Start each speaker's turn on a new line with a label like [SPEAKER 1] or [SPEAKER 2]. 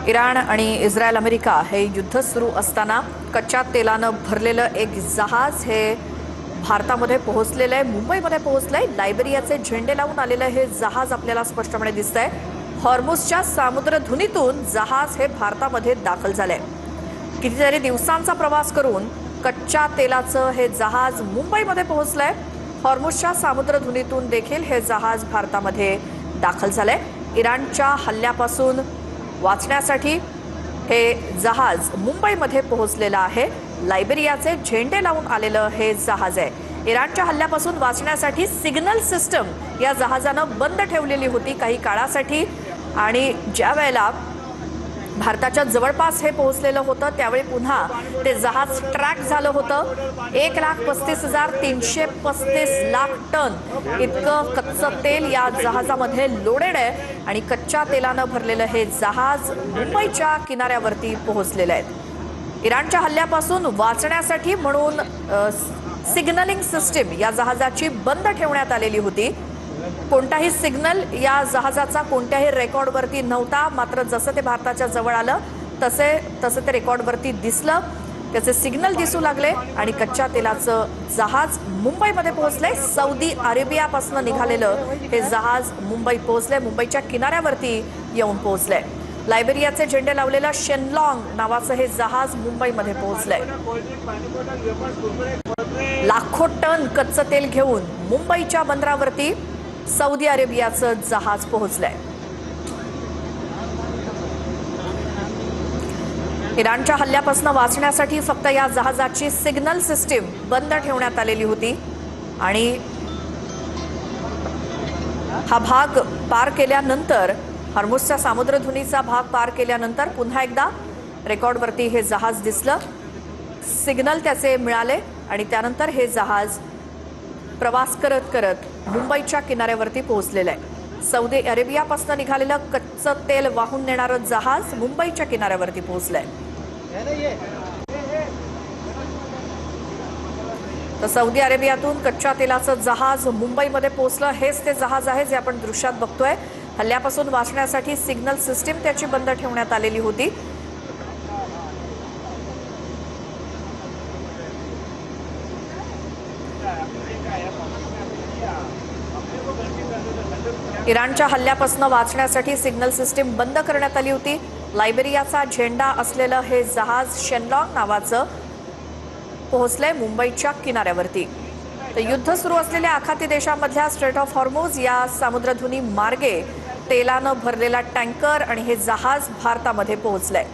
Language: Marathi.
[SPEAKER 1] इराण आणि इस्रायल अमेरिका हे युद्ध सुरू असताना कच्च्या तेलानं भरलेलं एक जहाज हे भारतामध्ये पोहोचलेलं आहे, मुंबईमध्ये पोहोचलंय। लायबेरियाचे झेंडे लावून आलेलं हे जहाज आपल्याला स्पष्टपणे दिसतंय। हॉर्मुझच्या सामुद्रधुनीतून जहाज हे भारतामध्ये दाखल झालंय। कितीतरी दिवसांचा प्रवास करून कच्च्या तेलाचं हे जहाज मुंबईमध्ये पोहोचलंय। हॉर्मुझच्या सामुद्रधुनीतून देखील हे जहाज भारतामध्ये दाखल झालंय। इराणच्या हल्ल्यापासून वाचण्यासाठी हे जहाज मुंबईमध्ये पोहोचलेलं आहे। लायबेरियाचे झेंडे लावून आलेलं हे जहाज आहे। इराणच्या हल्ल्यापासून वाचण्यासाठी सिग्नल सिस्टम या जहाजानं बंद ठेवलेली होती काही काळासाठी, आणि ज्या वेळेला भारताच्या जवळपास हे पोहोचलेलं होतं त्यावेळी पुन्हा ते जहाज ट्रॅक झालं होतं। 1,35,335 टन इतकं कच्चं तेल या जहाजामध्ये लोडेड आहे, आणि कच्च्या तेलानं भरलेलं हे जहाज मुंबईच्या किनाऱ्यावरती पोहोचलेलं आहे। इराणच्या हल्ल्यापासून वाचण्यासाठी म्हणून सिग्नलिंग सिस्टीम या जहाजाची बंद ठेवण्यात आलेली होती। कोणताही सिग्नल या जहाजाचा कोणत्याही रेकॉर्डवरती नव्हता, मात्र जसं ते भारताच्या जवळ आलं तसे ते रेकॉर्डवरती दिसलं, त्याचे सिग्नल दिसू लागले आणि कच्च्या तेलाचं जहाज मुंबईमध्ये पोहोचले। सौदी अरेबियापासून निघालेलं हे जहाज मुंबईत पोहोचले, मुंबईच्या किनाऱ्यावरती येऊन पोहोचले। लायबेरियाचे झेंडे लावलेलं शेनलॉंग नावाचं हे जहाज मुंबईमध्ये पोहोचलंय। लाखो टन कच्चं तेल घेऊन मुंबईच्या बंदरावरती सौदी अरेबियाचं जहाज पोहोचलंय। इराणच्या हल्ल्यापासून वाचण्यासाठी फक्त या जहाजाची सिग्नल सिस्टीम बंद ठेवण्यात आलेली होती, आणि हा भाग पार केल्यानंतर, हॉर्मुझच्या सामुद्रधुनीचा भाग पार केल्यानंतर पुन्हा एकदा रेकॉर्डवरती हे जहाज दिसलं, सिग्नल त्याचे मिळाले, आणि त्यानंतर हे जहाज प्रवास करत करत मुंबईच्या किनाऱ्यावरती पोहोचलेलं आहे। सौदी अरेबियापासून निघालेलं कच्चं तेल वाहून नेणारं जहाज मुंबईच्या किनाऱ्यावरती पोहोचलंय। तर सौदी अरेबियातून कच्च्या तेलाचं जहाज मुंबईमध्ये पोहोचलं, हेच ते जहाज आहे जे आपण दृश्यात बघतोय। हल्ल्यापासून वाचण्यासाठी सिग्नल सिस्टीम त्याची बंद ठेवण्यात आलेली होती। इराणच्या हल्ल्यापासून वाचण्यासाठी सिग्नल सिस्टीम बंद करण्यात आली होती। लायबेरियाचा झेंडा असलेलं हे जहाज शेनलॉंग नावाचं पोहोचलंय मुंबईच्या किनाऱ्यावरती। तर युद्ध सुरू असलेल्या आखाती देशांमधल्या स्ट्रेट ऑफ हॉर्मुझ या सामुद्रधुनी मार्गे तेलानं भरलेला टँकर आणि हे जहाज भारतामध्ये पोहोचलंय।